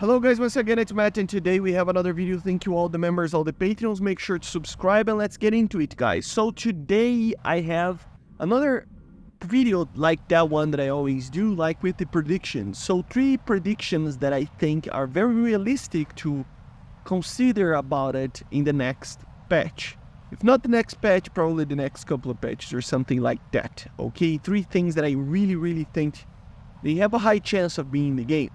Hello guys, once again it's Matt, and today we have another video. Thank you all the members, all the Patreons. Make sure to subscribe and let's get into it, guys. So today I have another video like that one that I always do, like with the predictions. So 3 predictions that I think are very realistic to consider about it in the next patch. If not the next patch, probably the next couple of patches or something like that. Okay, 3 things that I really think they have a high chance of being in the game.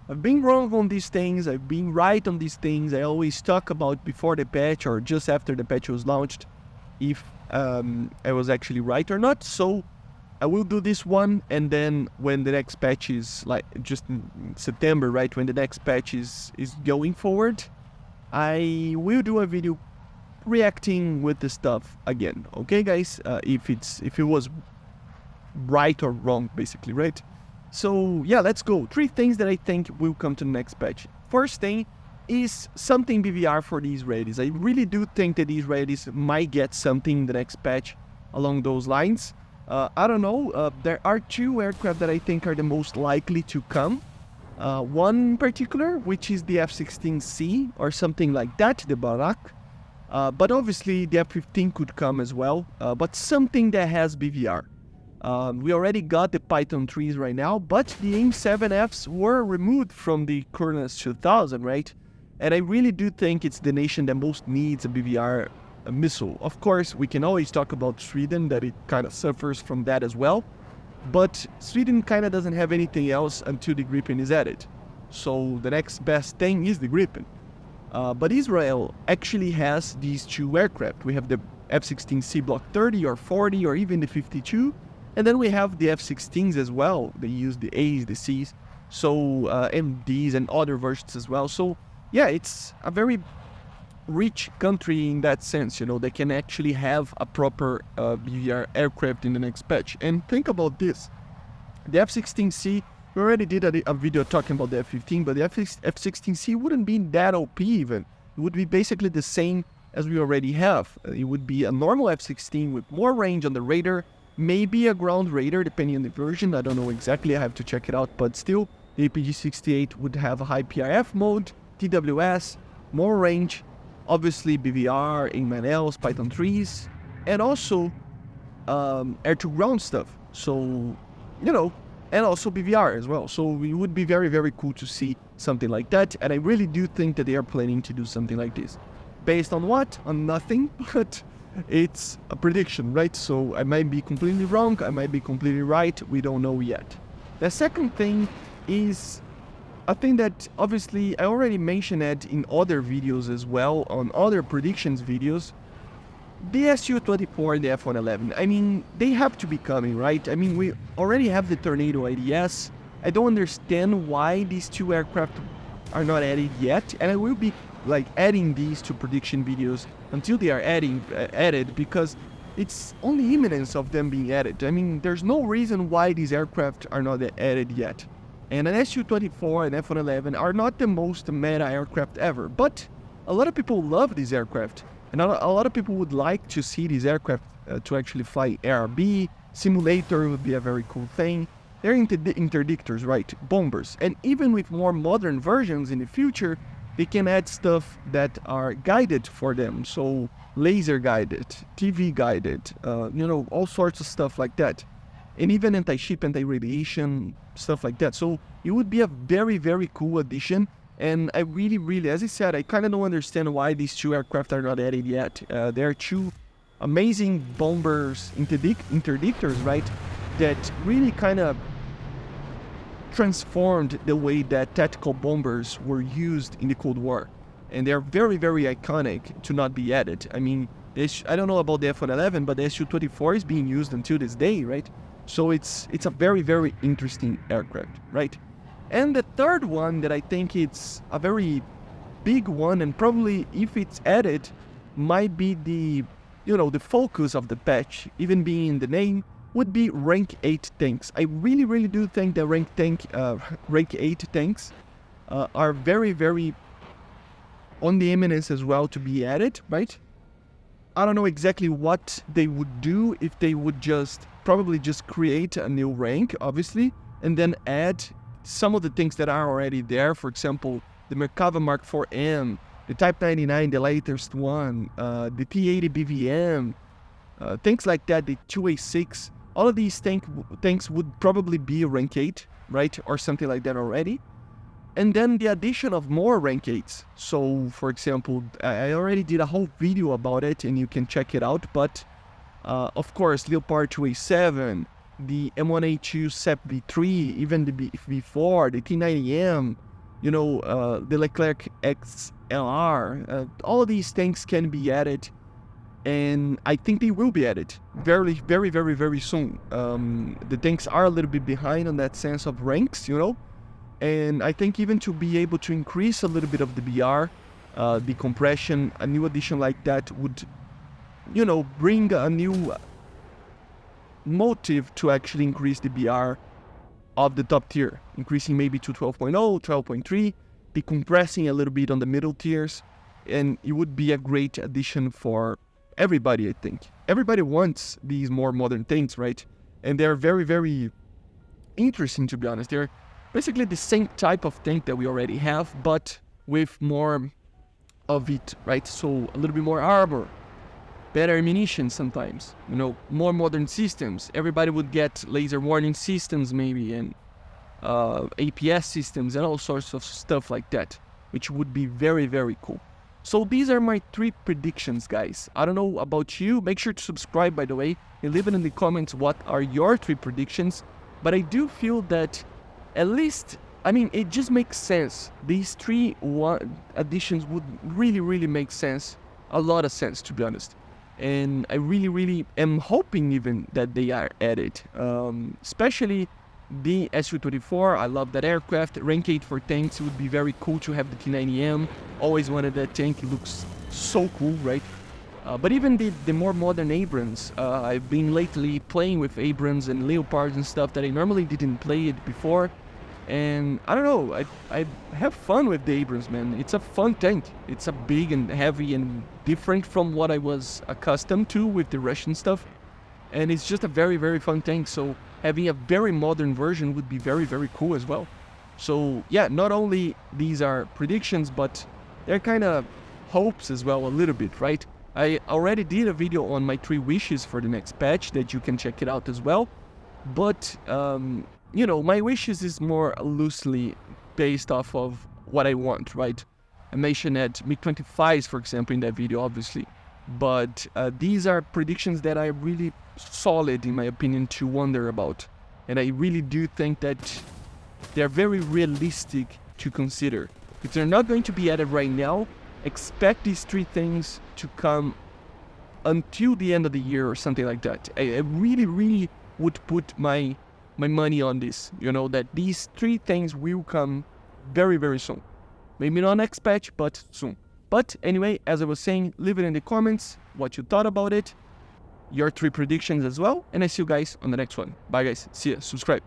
I've been wrong on these things, I've been right on these things. I always talk about before the patch or just after the patch was launched if I was actually right or not. So I will do this one, and then when the next patch is like just in September, right, when the next patch is going forward, I will do a video reacting with the stuff again. Okay guys, if it was right or wrong, basically, right? So yeah, let's go. 3 things that I think will come to the next patch. First thing is something BVR for these radios. I really do think that these radios might get something in the next patch along those lines. I don't know. There are 2 aircraft that I think are the most likely to come. One in particular, which is the F-16C or something like that, the Barak. But obviously the F-15 could come as well. But something that has BVR. We already got the Python 3s right now, but the AIM-7Fs were removed from the Kurnas 2000, right? And I really do think it's the nation that most needs a BVR missile. Of course, we can always talk about Sweden, that it kind of suffers from that as well. But Sweden kind of doesn't have anything else until the Gripen is added. So the next best thing is the Gripen. But Israel actually has these 2 aircraft. We have the F-16C Block 30 or 40 or even the 52. And then we have the F-16s as well. They use the A's, the C's, so and D's and other versions as well. So yeah, it's a very rich country in that sense. You know, they can actually have a proper BVR aircraft in the next patch. And think about this: the F-16C. We already did a video talking about the F-15, but the F-16C wouldn't be that OP even. It would be basically the same as we already have. It would be a normal F-16 with more range on the radar. Maybe a ground radar, depending on the version. I don't know exactly, I have to check it out. But still, the APG-68 would have a high PRF mode, TWS, more range, obviously BVR, AIM-9Ls, Python 3s, and also air-to-ground stuff. So, you know, and also BVR as well. So it would be very cool to see something like that. And I really do think that they are planning to do something like this. Based on what? On nothing, but it's a prediction, right? So I might be completely wrong, I might be completely right, we don't know yet. The second thing is a thing that obviously I already mentioned it in other videos as well, on other predictions videos. The Su-24 and the F-111, I mean, they have to be coming, right? I mean, we already have the Tornado IDS. I don't understand why these 2 aircraft are not added yet, and I will be like adding these to prediction videos until they are added, because it's only imminence of them being added. I mean, there's no reason why these aircraft are not added yet. And an Su-24 and F-111 are not the most meta aircraft ever, but a lot of people love these aircraft, and a lot of people would like to see these aircraft to actually fly ARB. Simulator would be a very cool thing. They're interdictors, right? Bombers. And even with more modern versions in the future, they can add stuff that are guided for them. So laser guided, TV guided, you know, all sorts of stuff like that. And even anti-ship, anti-radiation, stuff like that. So it would be a very cool addition. And I really, as I said, I kind of don't understand why these 2 aircraft are not added yet. There are 2 amazing bombers, interdictors, right? That really kind of transformed the way that tactical bombers were used in the Cold War. And they're very iconic to not be added. I mean, I don't know about the F-111, but the Su-24 is being used until this day, right? So it's a very interesting aircraft, right? And the third one that I think it's a very big one, and probably if it's added, might be the, you know, the focus of the patch, even being in the name, would be rank 8 tanks. I really do think that rank 8 tanks are very on the eminence as well to be added, right? I don't know exactly what they would do if they would probably just create a new rank, obviously, and then add some of the things that are already there. For example, the Merkava Mark 4M, the Type 99, the latest one, the T80 BVM, things like that, the 2A6, all of these tanks would probably be rank 8, right, or something like that already. And then the addition of more rank 8s. So, for example, I already did a whole video about it, and you can check it out, but of course, Leopard 2A7, the M1A2 SEP V3, even the V4, the T90M, you know, the Leclerc XLR, all of these tanks can be added, and I think they will be added very, very, very, very soon. The tanks are a little bit behind on that sense of ranks, you know, and I think even to be able to increase a little bit of the BR, the compression, a new addition like that would, you know, bring a new motive to actually increase the BR of the top tier, increasing maybe to 12.0, 12.3, decompressing a little bit on the middle tiers, and it would be a great addition for everybody, I think. Everybody wants these more modern things, right? And they're very, very interesting, to be honest. They're basically the same type of tank that we already have, but with more of it, right? So a little bit more armor, better ammunition sometimes, you know, more modern systems. Everybody would get laser warning systems maybe, and APS systems and all sorts of stuff like that, which would be very, very cool. So these are my 3 predictions, guys. I don't know about you. Make sure to subscribe, by the way, and leave it in the comments what are your 3 predictions. But I do feel that at least, I mean, it just makes sense. These 3 additions would really, really make sense. A lot of sense, to be honest. And I really, really am hoping even that they are added. Especially the Su-24, I love that aircraft. Rank 8 for tanks, it would be very cool to have the T90M. Always wanted that tank, it looks so cool, right? But even the more modern Abrams, I've been lately playing with Abrams and Leopards and stuff that I normally didn't play it before. And I don't know, I have fun with the Abrams, man. It's a fun tank. It's a big and heavy and different from what I was accustomed to with the Russian stuff. And it's just a very, very fun tank. So having a very modern version would be very, very cool as well. So yeah, not only these are predictions, but they're kind of hopes as well a little bit, right? I already did a video on my 3 wishes for the next patch that you can check it out as well. But you know, my wishes is more loosely based off of what I want, right? I mentioned that MiG-25s, for example, in that video, obviously. But these are predictions that are really solid, in my opinion, to wonder about. And I really do think that they're very realistic to consider. If they're not going to be added right now, expect these 3 things to come until the end of the year or something like that. I really, really would put my money on this, you know, that these 3 things will come very, very soon. Maybe not next patch, but soon. But anyway, as I was saying, leave it in the comments what you thought about it, your 3 predictions as well, and I see you guys on the next one. Bye guys, see ya, subscribe.